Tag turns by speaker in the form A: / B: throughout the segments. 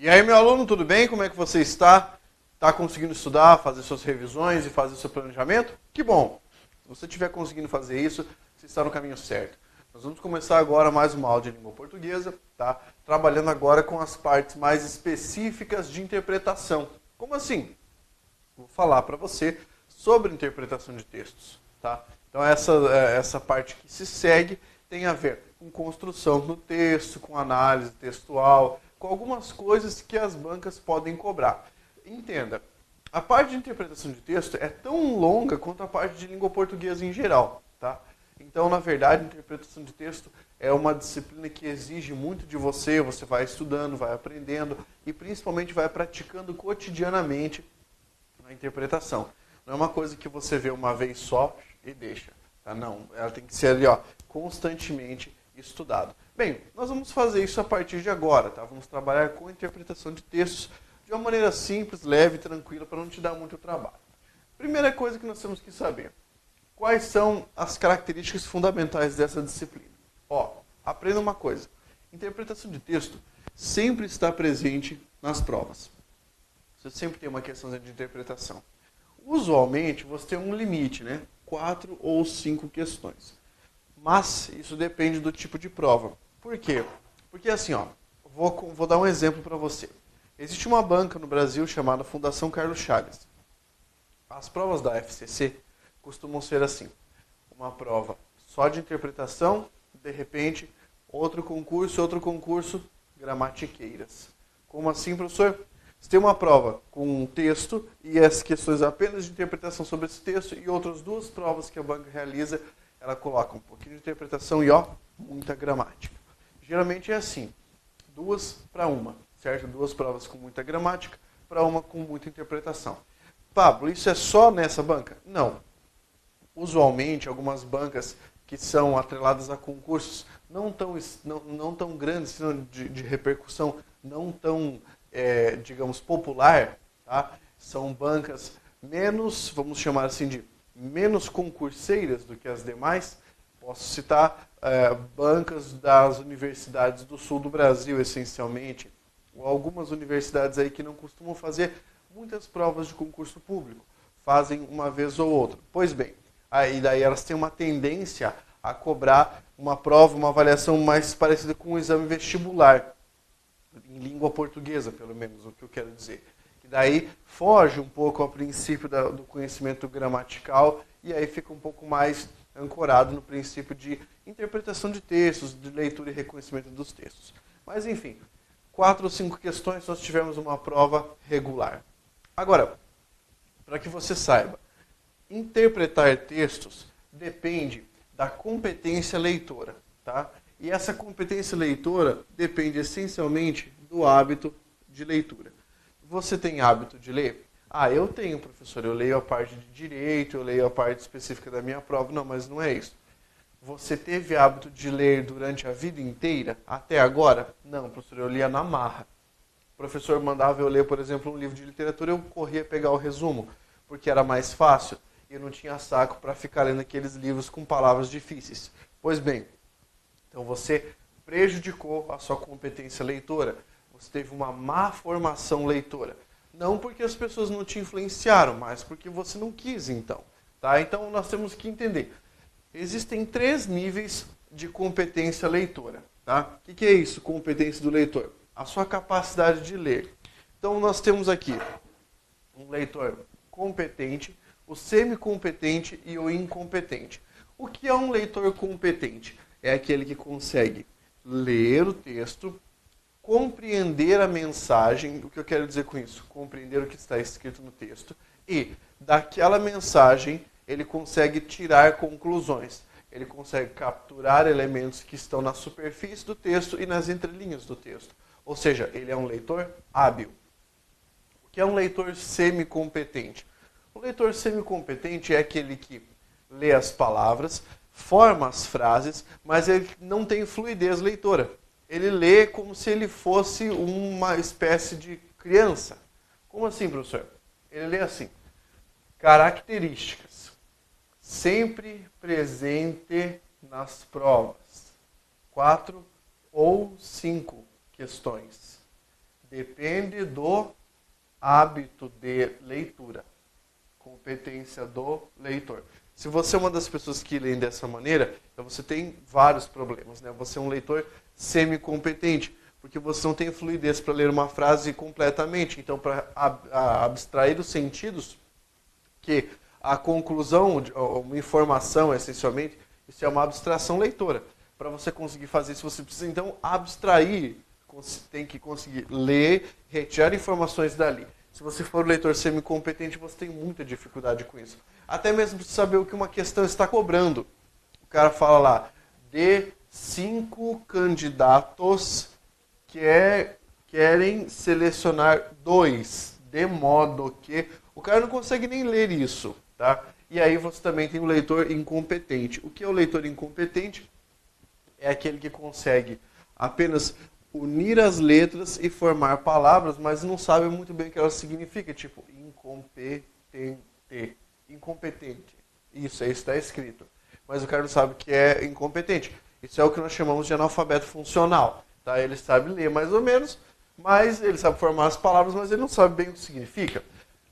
A: E aí, meu aluno, tudo bem? Como é que você está? Está conseguindo estudar, fazer suas revisões e fazer seu planejamento? Que bom! Se você estiver conseguindo fazer isso, você está no caminho certo. Nós vamos começar agora mais uma aula de língua portuguesa, tá? Trabalhando agora com as partes mais específicas de interpretação. Como assim? Vou falar para você sobre interpretação de textos, tá? Então essa parte que se segue tem a ver com construção do texto, com análise textual, com algumas coisas que as bancas podem cobrar. Entenda, a parte de interpretação de texto é tão longa quanto a parte de língua portuguesa em geral, tá? Então, na verdade, interpretação de texto é uma disciplina que exige muito de você, você vai estudando, vai aprendendo e principalmente vai praticando cotidianamente a interpretação. Não é uma coisa que você vê uma vez só e deixa, tá? Não, ela tem que ser ali, ó, constantemente estudado. Bem, nós vamos fazer isso a partir de agora, tá? Vamos trabalhar com interpretação de textos de uma maneira simples, leve e tranquila, para não te dar muito trabalho. Primeira coisa que nós temos que saber: quais são as características fundamentais dessa disciplina? Ó, aprenda uma coisa: interpretação de texto sempre está presente nas provas. Você sempre tem uma questão de interpretação. Usualmente, você tem um limite, né? 4 ou 5 questões. Mas isso depende do tipo de prova. Por quê? Porque assim, ó, vou dar um exemplo para você. Existe uma banca no Brasil chamada Fundação Carlos Chagas. As provas da FCC costumam ser assim: uma prova só de interpretação, de repente, outro concurso, gramatiqueiras. Como assim, professor? Você tem uma prova com um texto e as questões apenas de interpretação sobre esse texto e outras duas provas que a banca realiza, ela coloca um pouquinho de interpretação e, ó, muita gramática. Geralmente é assim, 2 para 1, certo? 2 provas com muita gramática para uma com muita interpretação. Pablo, isso é só nessa banca? Não. Usualmente, algumas bancas que são atreladas a concursos não tão grandes, de repercussão não tão, digamos, popular, tá? São bancas menos, vamos chamar assim, de menos concurseiras do que as demais. Posso citar bancas das universidades do sul do Brasil, essencialmente, ou algumas universidades aí que não costumam fazer muitas provas de concurso público, fazem uma vez ou outra. Pois bem, aí daí elas têm uma tendência a cobrar uma prova, uma avaliação mais parecida com um exame vestibular, em língua portuguesa, pelo menos, o que eu quero dizer. Que daí foge um pouco ao princípio do conhecimento gramatical e aí fica um pouco mais ancorado no princípio de interpretação de textos, de leitura e reconhecimento dos textos. Mas, enfim, 4 ou 5 questões nós tivemos uma prova regular. Agora, para que você saiba, interpretar textos depende da competência leitora, tá? E essa competência leitora depende essencialmente do hábito de leitura. Você tem hábito de ler? Ah, eu tenho, professor. Eu leio a parte de direito, eu leio a parte específica da minha prova. Não, mas não é isso. Você teve hábito de ler durante a vida inteira, até agora? Não, professor, eu lia na marra. O professor mandava eu ler, por exemplo, um livro de literatura, eu corria pegar o resumo, porque era mais fácil e eu não tinha saco para ficar lendo aqueles livros com palavras difíceis. Pois bem, então você prejudicou a sua competência leitora. Você teve uma má formação leitora. Não porque as pessoas não te influenciaram, mas porque você não quis, então. Tá? Então nós temos que entender. Existem 3 níveis de competência leitora. Tá? O que é isso, competência do leitor? A sua capacidade de ler. Então nós temos aqui um leitor competente, o semicompetente e o incompetente. O que é um leitor competente? É aquele que consegue ler o texto, compreender a mensagem. O que eu quero dizer com isso? Compreender o que está escrito no texto e, daquela mensagem, ele consegue tirar conclusões. Ele consegue capturar elementos que estão na superfície do texto e nas entrelinhas do texto. Ou seja, ele é um leitor hábil. O que é um leitor semicompetente? O leitor semicompetente é aquele que lê as palavras, forma as frases, mas ele não tem fluidez leitora. Ele lê como se ele fosse uma espécie de criança. Como assim, professor? Ele lê assim: características, sempre presente nas provas. 4 ou 5 questões. Depende do hábito de leitura. Competência do leitor. Se você é uma das pessoas que leem dessa maneira, então você tem vários problemas, né? Você é um leitor semi-competente, porque você não tem fluidez para ler uma frase completamente. Então, para abstrair os sentidos, que a conclusão, uma informação, essencialmente, isso é uma abstração leitora. Para você conseguir fazer isso, você precisa, então, abstrair. Tem que conseguir ler, retirar informações dali. Se você for um leitor semi-competente, você tem muita dificuldade com isso. Até mesmo saber o que uma questão está cobrando. O cara fala lá, de 5 candidatos querem selecionar 2, de modo que... O cara não consegue nem ler isso, tá? E aí você também tem o leitor incompetente. O que é o leitor incompetente? É aquele que consegue apenas unir as letras e formar palavras, mas não sabe muito bem o que elas significam, tipo incompetente. Incompetente. Isso aí está escrito. Mas o cara não sabe o que é incompetente. Isso é o que nós chamamos de analfabeto funcional. Tá? Ele sabe ler mais ou menos, mas ele sabe formar as palavras, mas ele não sabe bem o que significa.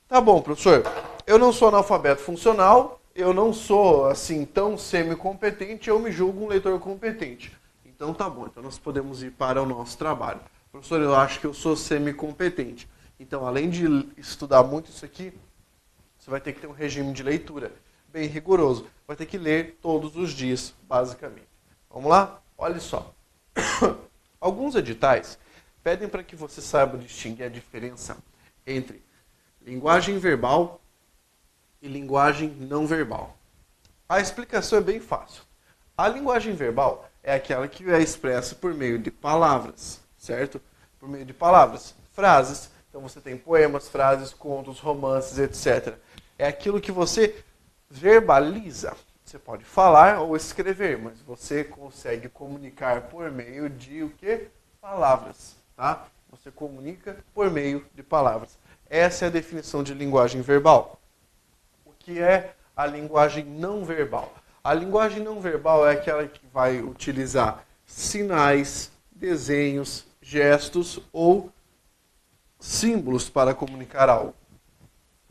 A: Tá bom, professor. Eu não sou analfabeto funcional, eu não sou assim tão semi-competente, eu me julgo um leitor competente. Então tá bom, então nós podemos ir para o nosso trabalho. Professor, eu acho que eu sou semi-competente. Então, além de estudar muito isso aqui, você vai ter que ter um regime de leitura bem rigoroso. Vai ter que ler todos os dias, basicamente. Vamos lá? Olha só. Alguns editais pedem para que você saiba distinguir a diferença entre linguagem verbal e linguagem não verbal. A explicação é bem fácil. A linguagem verbal é aquela que é expressa por meio de palavras, certo? Por meio de palavras, frases. Então você tem poemas, frases, contos, romances, etc. É aquilo que você verbaliza. Você pode falar ou escrever, mas você consegue comunicar por meio de o quê? Palavras, tá? Você comunica por meio de palavras. Essa é a definição de linguagem verbal. O que é a linguagem não verbal? A linguagem não verbal é aquela que vai utilizar sinais, desenhos, gestos ou símbolos para comunicar algo.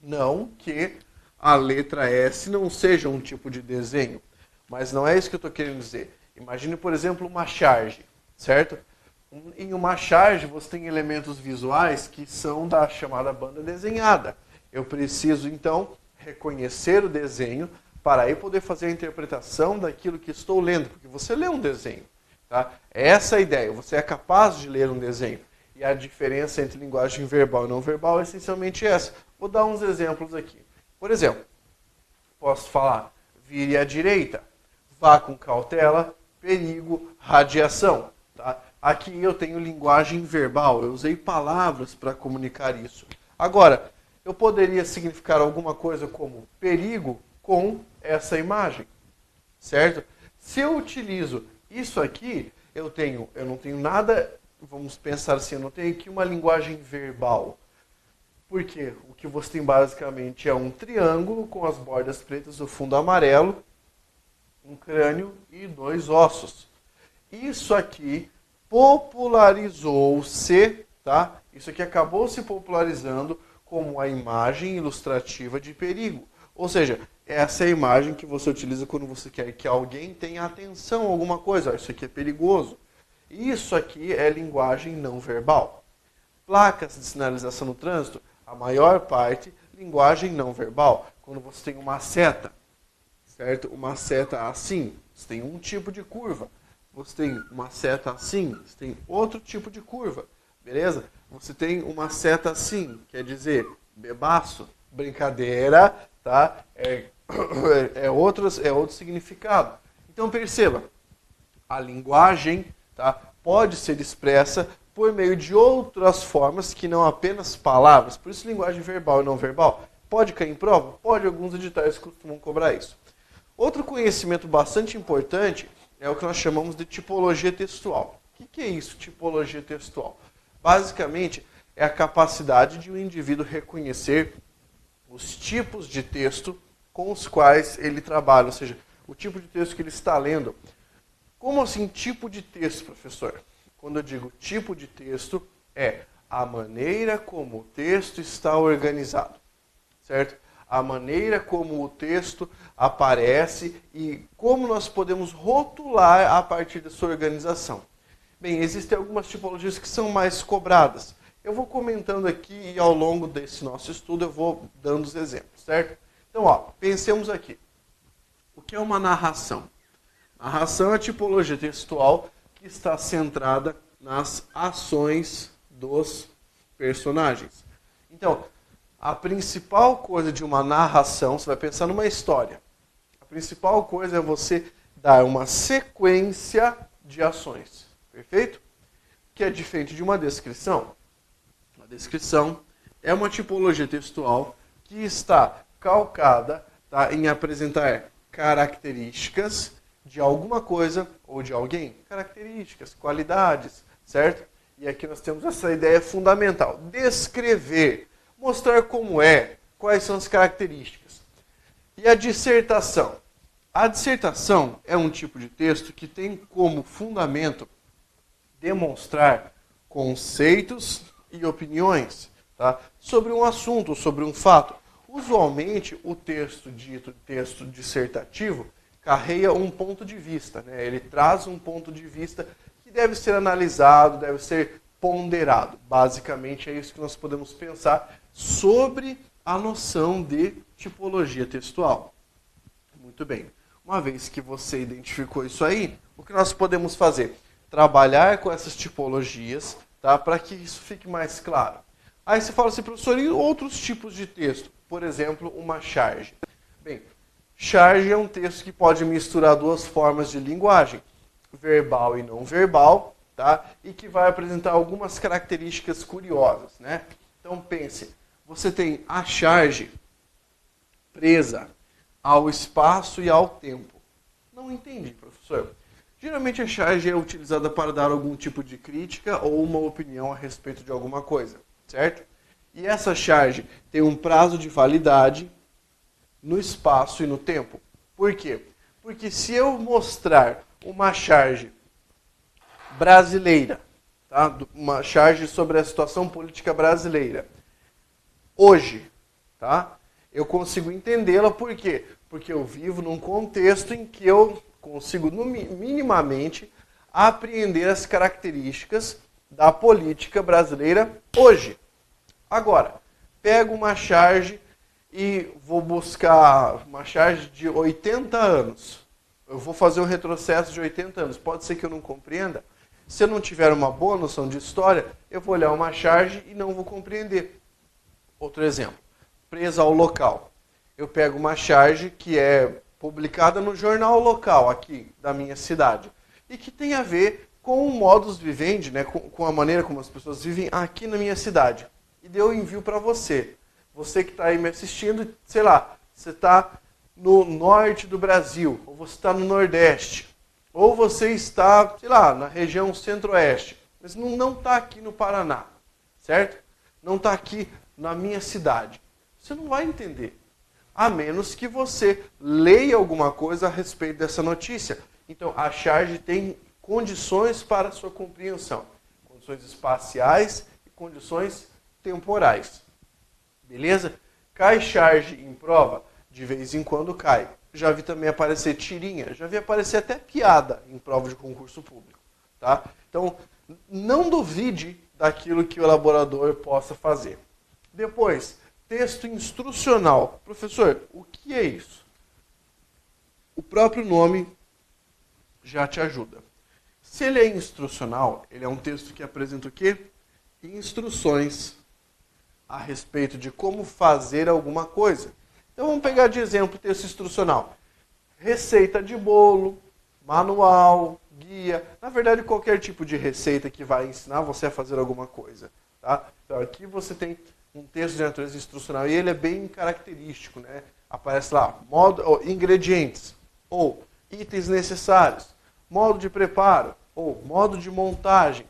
A: Não que a letra S não seja um tipo de desenho, mas não é isso que eu estou querendo dizer. Imagine, por exemplo, uma charge, certo? Em uma charge você tem elementos visuais que são da chamada banda desenhada. Eu preciso, então, reconhecer o desenho para aí poder fazer a interpretação daquilo que estou lendo, porque você lê um desenho. Tá? Essa é a ideia, você é capaz de ler um desenho. E a diferença entre linguagem verbal e não verbal é essencialmente essa. Vou dar uns exemplos aqui. Por exemplo, posso falar, vire à direita, vá com cautela, perigo, radiação. Tá? Aqui eu tenho linguagem verbal, eu usei palavras para comunicar isso. Agora, eu poderia significar alguma coisa como perigo com essa imagem, certo? Se eu utilizo isso aqui, eu não tenho nada, vamos pensar assim, eu não tenho aqui uma linguagem verbal. Porque o que você tem basicamente é um triângulo com as bordas pretas, o fundo amarelo, um crânio e 2 ossos. Isso aqui popularizou-se, tá? Isso aqui acabou se popularizando como a imagem ilustrativa de perigo. Ou seja, essa é a imagem que você utiliza quando você quer que alguém tenha atenção a alguma coisa. Isso aqui é perigoso. Isso aqui é linguagem não verbal. Placas de sinalização no trânsito, a maior parte, linguagem não verbal. Quando você tem uma seta, certo? Uma seta assim, você tem um tipo de curva. Você tem uma seta assim, você tem outro tipo de curva. Beleza? Você tem uma seta assim, quer dizer, bebaço, brincadeira, tá? É outro significado. Então perceba, a linguagem, tá, pode ser expressa por meio de outras formas que não apenas palavras. Por isso linguagem verbal e não verbal. Pode cair em prova? Pode, alguns editais costumam cobrar isso. Outro conhecimento bastante importante é o que nós chamamos de tipologia textual. O que é isso, tipologia textual? Basicamente, é a capacidade de um indivíduo reconhecer os tipos de texto com os quais ele trabalha, ou seja, o tipo de texto que ele está lendo. Como assim tipo de texto, professor? Quando eu digo tipo de texto, é A maneira como o texto está organizado, certo? A maneira como o texto aparece e como nós podemos rotular a partir da sua organização. Bem, existem algumas tipologias que são mais cobradas. Eu vou comentando aqui e ao longo desse nosso estudo eu vou dando os exemplos, certo? Então, pensemos aqui. O que é uma narração? Narração é a tipologia textual que está centrada nas ações dos personagens. Então, a principal coisa de uma narração, você vai pensar numa história. A principal coisa é você dar uma sequência de ações. Perfeito? Que é diferente de uma descrição. A descrição é uma tipologia textual que está calcada, tá, em apresentar características de alguma coisa ou de alguém. Características, qualidades, certo? E aqui nós temos essa ideia fundamental. Descrever, mostrar como é, quais são as características. E a dissertação? A dissertação é um tipo de texto que tem como fundamento demonstrar conceitos e opiniões, tá, sobre um assunto, sobre um fato. Usualmente, o texto dito texto dissertativo carrega um ponto de vista, né? Ele traz um ponto de vista que deve ser analisado, deve ser ponderado. Basicamente, é isso que nós podemos pensar sobre a noção de tipologia textual. Muito bem. Uma vez que você identificou isso aí, o que nós podemos fazer? Trabalhar com essas tipologias, tá, para que isso fique mais claro. Aí você fala assim, professor, e outros tipos de texto? Por exemplo, uma charge. Bem, charge é um texto que pode misturar duas formas de linguagem, verbal e não verbal, tá? E que vai apresentar algumas características curiosas, né? Então pense, você tem a charge presa ao espaço e ao tempo. Não entendi, professor. Geralmente a charge é utilizada para dar algum tipo de crítica ou uma opinião a respeito de alguma coisa, certo? E essa charge tem um prazo de validade no espaço e no tempo. Por quê? Porque se eu mostrar uma charge brasileira, tá? Uma charge sobre a situação política brasileira, hoje, tá? Eu consigo entendê-la, por quê? Porque eu vivo num contexto em que eu consigo, minimamente, apreender as características da política brasileira hoje. Agora, pego uma charge e vou buscar uma charge de 80 anos. Eu vou fazer um retrocesso de 80 anos. Pode ser que eu não compreenda. Se eu não tiver uma boa noção de história, eu vou olhar uma charge e não vou compreender. Outro exemplo, presa ao local. Eu pego uma charge que é publicada no jornal local aqui da minha cidade e que tem a ver com o modus vivendi, né, com a maneira como as pessoas vivem aqui na minha cidade. E daí eu envio para você. Você que está aí me assistindo, sei lá, você está no norte do Brasil, ou você está no Nordeste, ou você está, sei lá, na região Centro-Oeste, mas não está aqui no Paraná, certo? Não está aqui na minha cidade. Você não vai entender, a menos que você leia alguma coisa a respeito dessa notícia. Então, a charge tem condições para a sua compreensão, condições espaciais e condições temporais. Beleza? Cai charge em prova? De vez em quando cai. Já vi também aparecer tirinha, já vi aparecer até piada em prova de concurso público. Tá? Então, não duvide daquilo que o elaborador possa fazer. Depois, texto instrucional. Professor, o que é isso? O próprio nome já te ajuda. Se ele é instrucional, ele é um texto que apresenta o quê? Instruções a respeito de como fazer alguma coisa. Então vamos pegar de exemplo o texto instrucional. Receita de bolo, manual, guia. Na verdade, qualquer tipo de receita que vai ensinar você a fazer alguma coisa. Tá? Então aqui você tem um texto de natureza instrucional e ele é bem característico, né? Aparece lá, ingredientes, ou itens necessários, modo de preparo, ou modo de montagem.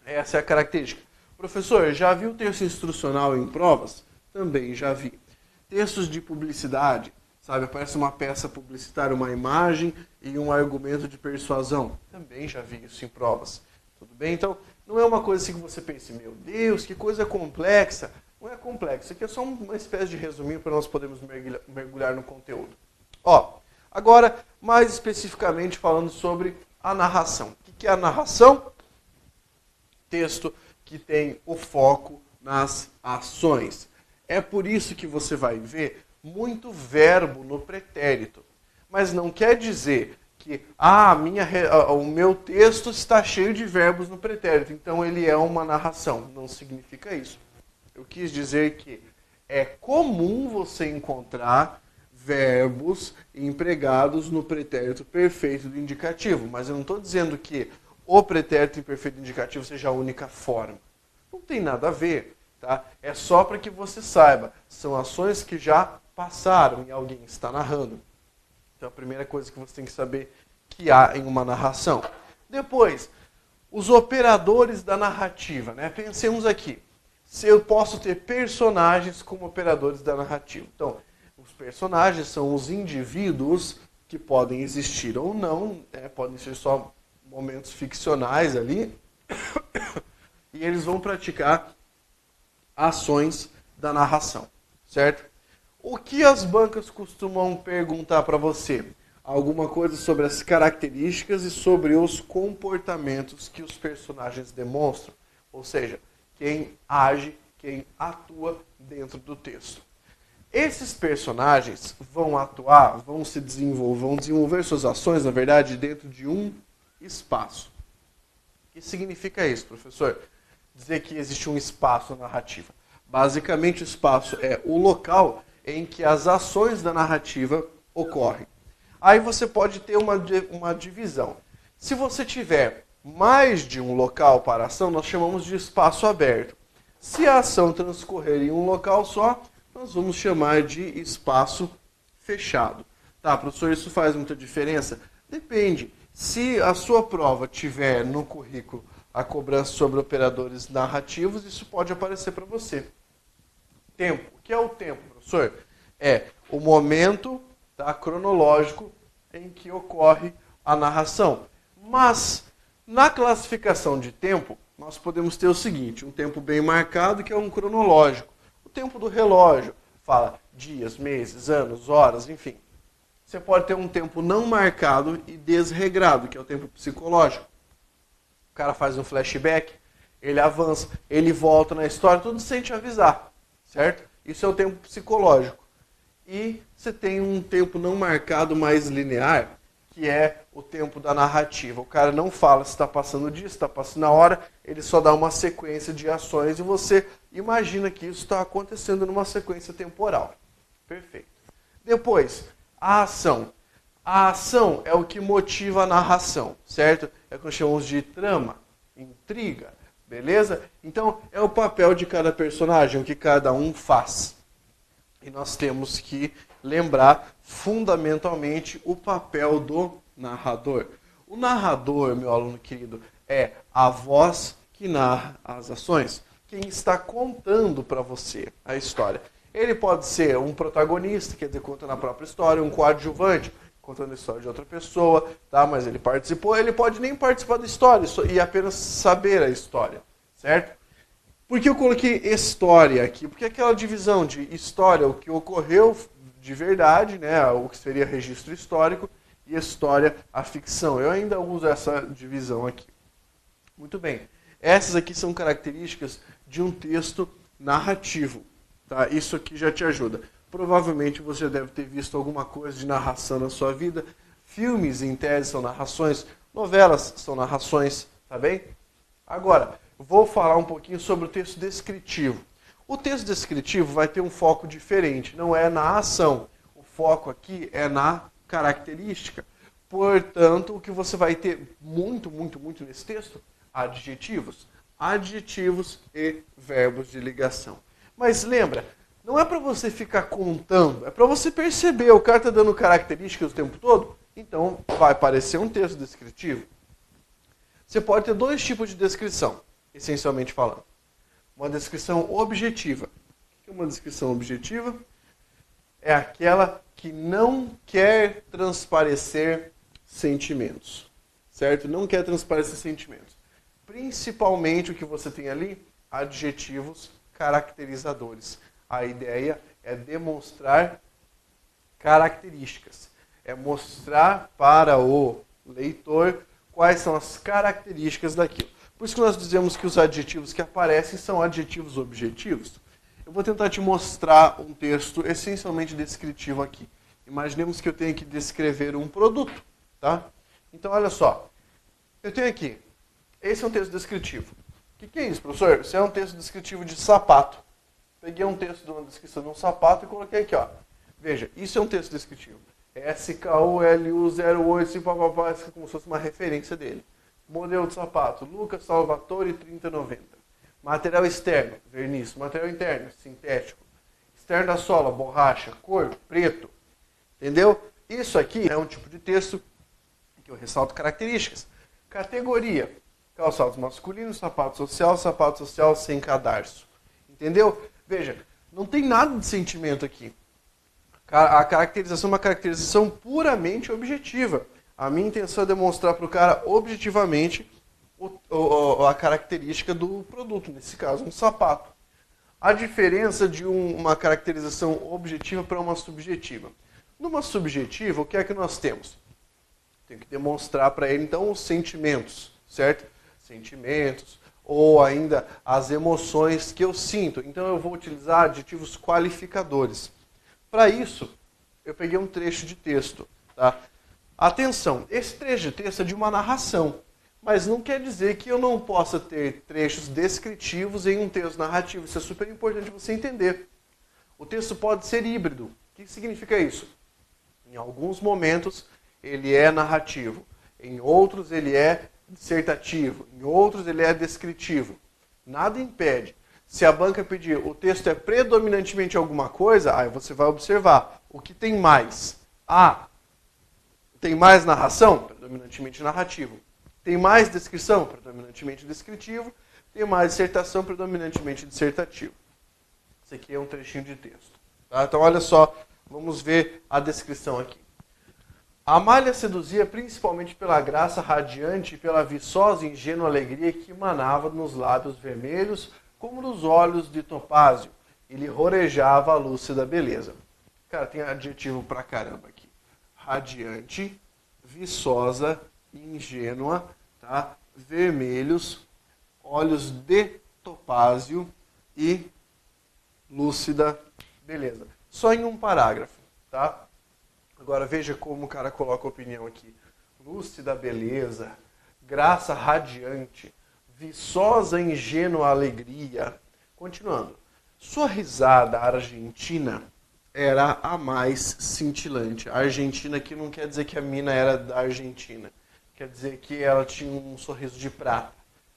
A: Essa é a característica. Professor, já viu texto instrucional em provas? Também já vi. Textos de publicidade, sabe? Aparece uma peça publicitária, uma imagem e um argumento de persuasão. Também já vi isso em provas. Tudo bem? Então, não é uma coisa assim que você pense, meu Deus, que coisa complexa. Não é complexo, isso aqui é só uma espécie de resuminho para nós podermos mergulhar no conteúdo. Ó, agora, mais especificamente falando sobre a narração. O que é a narração? Texto que tem o foco nas ações. É por isso que você vai ver muito verbo no pretérito. Mas não quer dizer que o meu texto está cheio de verbos no pretérito, então ele é uma narração. Não significa isso. Eu quis dizer que é comum você encontrar verbos empregados no pretérito perfeito do indicativo, mas eu não estou dizendo que o pretérito imperfeito do indicativo seja a única forma. Não tem nada a ver, tá? É só para que você saiba. São ações que já passaram e alguém está narrando. Então a primeira coisa que você tem que saber que há em uma narração. Depois, os operadores da narrativa, né? Pensemos aqui. Se eu posso ter personagens como operadores da narrativa. Então, os personagens são os indivíduos que podem existir ou não, né? Podem ser só momentos ficcionais ali, e eles vão praticar ações da narração, certo? O que as bancas costumam perguntar para você? Alguma coisa sobre as características e sobre os comportamentos que os personagens demonstram, ou seja, quem age, quem atua dentro do texto. Esses personagens vão atuar, vão desenvolver suas ações, na verdade, dentro de um espaço. O que significa isso, professor? Dizer que existe um espaço narrativo. Basicamente, o espaço é o local em que as ações da narrativa ocorrem. Aí você pode ter uma divisão. Se você tiver mais de um local para a ação, nós chamamos de espaço aberto. Se a ação transcorrer em um local só, nós vamos chamar de espaço fechado. Tá, professor, isso faz muita diferença? Depende. Se a sua prova tiver no currículo a cobrança sobre operadores narrativos, isso pode aparecer para você. Tempo. O que é o tempo, professor? É o momento, tá, cronológico em que ocorre a narração. Mas, na classificação de tempo, nós podemos ter o seguinte, um tempo bem marcado, que é um cronológico. O tempo do relógio fala dias, meses, anos, horas, enfim. Você pode ter um tempo não marcado e desregrado, que é o tempo psicológico. O cara faz um flashback, ele avança, ele volta na história, tudo sem te avisar, certo? Isso é o tempo psicológico. E você tem um tempo não marcado mais linear, que é o tempo da narrativa. O cara não fala se está passando disso, se está passando a hora, ele só dá uma sequência de ações e você imagina que isso está acontecendo numa sequência temporal. Perfeito. Depois, a ação. A ação é o que motiva a narração, certo? É o que nós chamamos de trama, intriga, beleza? Então, é o papel de cada personagem, o que cada um faz. E nós temos que lembrar fundamentalmente o papel do narrador. O narrador, meu aluno querido, é a voz que narra as ações. Quem está contando para você a história. Ele pode ser um protagonista, quer dizer, contando a própria história, um coadjuvante, contando a história de outra pessoa, tá? Mas ele participou, ele pode nem participar da história e apenas saber a história, certo? Por que eu coloquei história aqui? Porque aquela divisão de história, o que ocorreu de verdade, né, o que seria registro histórico, e história, a ficção. Eu ainda uso essa divisão aqui. Muito bem. Essas aqui são características de um texto narrativo. Tá? Isso aqui já te ajuda. Provavelmente você já deve ter visto alguma coisa de narração na sua vida. Filmes, em tese, são narrações. Novelas são narrações. Tá bem? Agora, vou falar um pouquinho sobre o texto descritivo. O texto descritivo vai ter um foco diferente. Não é na ação. O foco aqui é na característica. Portanto, o que você vai ter muito nesse texto? Adjetivos. Adjetivos e verbos de ligação. Mas lembra, não é para você ficar contando, é para você perceber. O cara está dando características o tempo todo, então vai aparecer um texto descritivo. Você pode ter dois tipos de descrição, essencialmente falando. Uma descrição objetiva. O que é uma descrição objetiva? É aquela que não quer transparecer sentimentos. Certo? Não quer transparecer sentimentos. Principalmente o que você tem ali, adjetivos caracterizadores. A ideia é demonstrar características. É mostrar para o leitor quais são as características daquilo. Por isso que nós dizemos que os adjetivos que aparecem são adjetivos objetivos. Eu vou tentar te mostrar um texto essencialmente descritivo aqui. Imaginemos que eu tenho que descrever um produto, tá? Então, olha só. Eu tenho aqui, esse é um texto descritivo. O que é isso, professor? Isso é um texto descritivo de sapato. Peguei um texto de uma descrição de um sapato e coloquei aqui, ó. Veja, isso é um texto descritivo. SKULU08, papapá, isso é como se fosse uma referência dele. Modelo de sapato, Lucas Salvatore 3090. Material externo, verniz. Material interno, sintético. Externo da sola, borracha. Cor, preto. Entendeu? Isso aqui é um tipo de texto que eu ressalto características. Categoria, calçados masculinos, sapato social sem cadarço. Entendeu? Veja, não tem nada de sentimento aqui. A caracterização é uma caracterização puramente objetiva. A minha intenção é demonstrar para o cara objetivamente a característica do produto, nesse caso, um sapato. A diferença de uma caracterização objetiva para uma subjetiva. Numa subjetiva, o que é que nós temos? Tem que demonstrar para ele, então, os sentimentos, certo? Sentimentos, ou ainda as emoções que eu sinto. Então, eu vou utilizar adjetivos qualificadores. Para isso, eu peguei um trecho de texto. Tá? Atenção, esse trecho de texto é de uma narração, mas não quer dizer que eu não possa ter trechos descritivos em um texto narrativo. Isso é super importante você entender. O texto pode ser híbrido. O que significa isso? Em alguns momentos, ele é narrativo. Em outros, ele é dissertativo. Em outros, ele é descritivo. Nada impede. Se a banca pedir o texto é predominantemente alguma coisa, aí você vai observar o que tem mais. Tem mais narração? Predominantemente narrativo. Tem mais descrição? Predominantemente descritivo. Tem mais dissertação? Predominantemente dissertativo. Isso aqui é um trechinho de texto. Tá? Então, olha só, vamos ver a descrição aqui. Amália seduzia principalmente pela graça radiante e pela viçosa e ingênua alegria que emanava nos lábios vermelhos como nos olhos de topázio, e lhe rorejava a lúcida beleza. Cara, tem adjetivo pra caramba aqui. Radiante, viçosa, ingênua, tá? Vermelhos, olhos de topázio e lúcida beleza. Só em um parágrafo, tá? Agora veja como o cara coloca a opinião aqui. Lúcida beleza, graça radiante, viçosa ingênua alegria. Continuando. Sua risada argentina era a mais cintilante. A Argentina aqui não quer dizer que a mina era da Argentina. Quer dizer que ela tinha um sorriso de prata,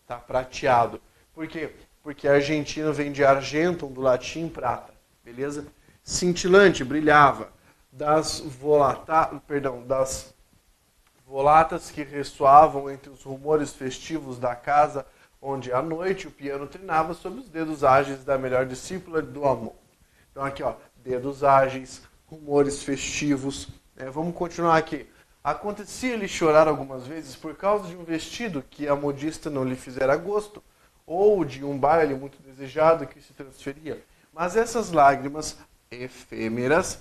A: tá? Prateado. Por quê? Porque argentino vem de argentum, do latim prata. Beleza? Cintilante, brilhava. Das volatas que ressoavam entre os rumores festivos da casa, onde à noite o piano trinava sob os dedos ágeis da melhor discípula do amor. Então aqui, ó, dedos ágeis, rumores festivos. Vamos continuar aqui. Acontecia-lhe chorar algumas vezes por causa de um vestido que a modista não lhe fizera gosto, ou de um baile muito desejado que se transferia. Mas essas lágrimas efêmeras,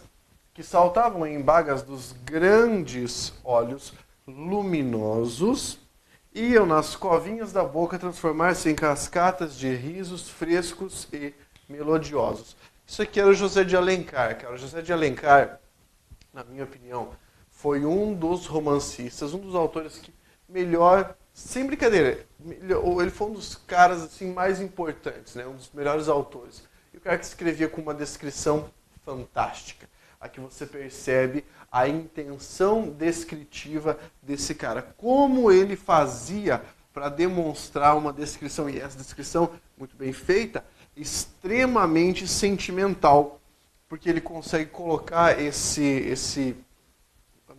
A: que saltavam em bagas dos grandes olhos luminosos, iam nas covinhas da boca transformar-se em cascatas de risos frescos e melodiosos. Isso aqui era o José de Alencar, cara. O José de Alencar, na minha opinião, foi um dos romancistas, um dos autores que melhor, sem brincadeira, ele foi um dos caras assim, mais importantes, né? Um dos melhores autores. E o cara que escrevia com uma descrição fantástica. Aqui você percebe a intenção descritiva desse cara. Como ele fazia para demonstrar uma descrição, e essa descrição, muito bem feita, extremamente sentimental. Porque ele consegue colocar esse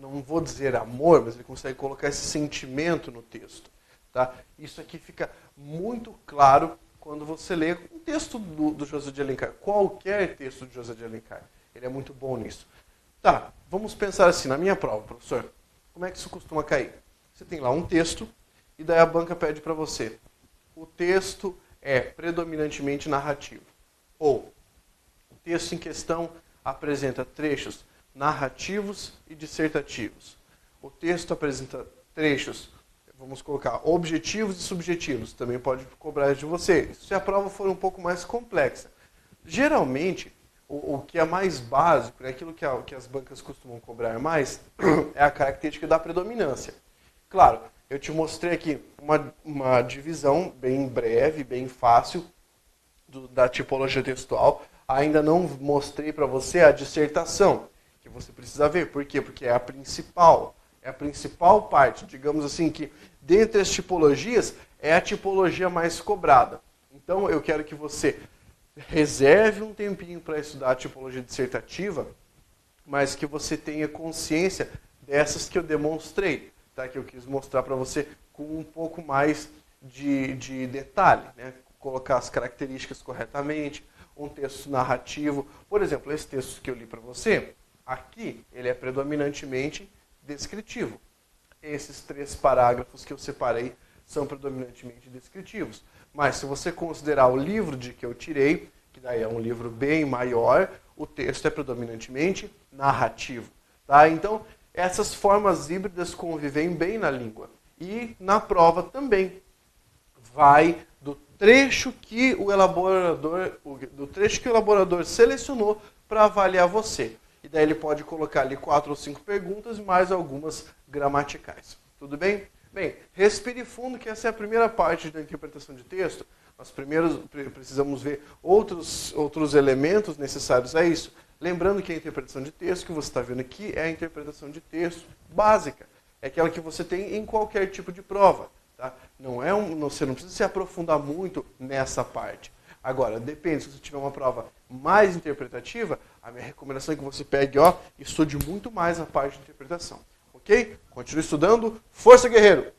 A: não vou dizer amor, mas ele consegue colocar esse sentimento no texto. Tá? Isso aqui fica muito claro quando você lê um texto do José de Alencar. Qualquer texto do José de Alencar. Ele é muito bom nisso. Tá, vamos pensar assim, na minha prova, professor. Como é que isso costuma cair? Você tem lá um texto, e daí a banca pede para você. o texto é predominantemente narrativo. Ou o texto em questão apresenta trechos narrativos e dissertativos. O texto apresenta trechos, vamos colocar, objetivos e subjetivos. Também pode cobrar de você. Se a prova for um pouco mais complexa. Geralmente, o que é mais básico, né, aquilo que as bancas costumam cobrar mais, é a característica da predominância. Claro, eu te mostrei aqui uma divisão bem breve, bem fácil da tipologia textual. Ainda não mostrei para você a dissertação, que você precisa ver. Por quê? Porque é a principal parte, digamos assim, que dentre as tipologias, é a tipologia mais cobrada. Então, eu quero que você reserve um tempinho para estudar a tipologia dissertativa, mas que você tenha consciência dessas que eu demonstrei, tá? Que eu quis mostrar para você com um pouco mais de detalhe, né? Colocar as características corretamente, um texto narrativo. Por exemplo, esse texto que eu li para você, aqui, ele é predominantemente descritivo. Esses 3 parágrafos que eu separei são predominantemente descritivos. Mas se você considerar o livro de que eu tirei, que daí é um livro bem maior, o texto é predominantemente narrativo. Tá? Então, essas formas híbridas convivem bem na língua. E na prova também. Vai do trecho que o elaborador selecionou para avaliar você. E daí ele pode colocar ali 4 ou 5 perguntas e mais algumas gramaticais. Tudo bem? Bem, respire fundo, que essa é a primeira parte da interpretação de texto. Nós primeiro precisamos ver outros elementos necessários a isso. Lembrando que a interpretação de texto que você está vendo aqui é a interpretação de texto básica. É aquela que você tem em qualquer tipo de prova. Tá? Você não precisa se aprofundar muito nessa parte. Agora, depende, se você tiver uma prova mais interpretativa, a minha recomendação é que você pegue e estude muito mais a parte de interpretação. Ok? Continue estudando. Força, guerreiro!